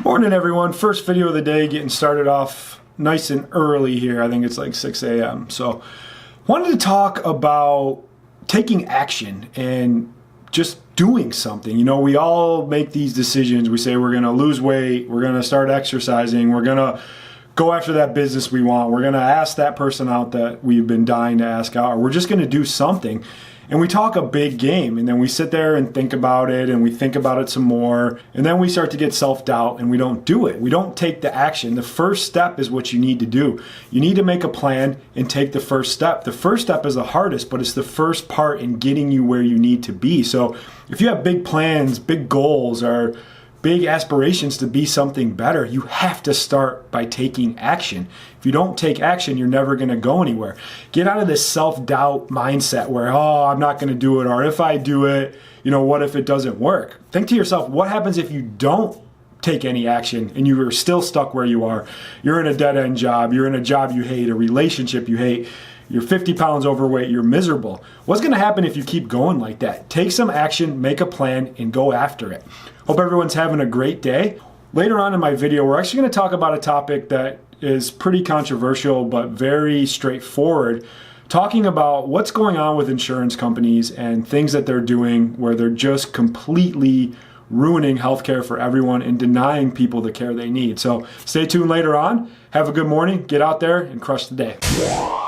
Morning everyone, first video of the day, getting started off nice and early here. I think it's like 6 a.m. So wanted to talk about taking action and just doing something. You know, we all make these decisions. We say we're gonna lose weight, we're gonna start exercising, we're gonna go after that business we want, we're gonna ask that person out that we've been dying to ask out, or we're just gonna do something. And we talk a big game, and then we sit there and think about it, and we think about it some more, and then we start to get self-doubt, and we don't do it. We don't take the action. The first step is what you need to do. You need to make a plan and take the first step. The first step is the hardest, but it's the first part in getting you where you need to be. So if you have big plans, big goals, or big aspirations to be something better, you have to start by taking action. If you don't take action, you're never going to go anywhere. Get out of this self-doubt mindset where, oh, I'm not going to do it, or if I do it, you know, what if it doesn't work? Think to yourself, what happens if you don't take any action and you are still stuck where you are? You're in a dead-end job, you're in a job you hate, a relationship you hate, you're 50 pounds overweight, you're miserable. What's going to happen if you keep going like that? Take some action, make a plan, and go after it. Hope everyone's having a great day. Later on in my video, we're actually going to talk about a topic that is pretty controversial but very straightforward, talking about what's going on with insurance companies and things that they're doing where they're just completely ruining healthcare for everyone and denying people the care they need. So stay tuned later on. Have a good morning. Get out there and crush the day.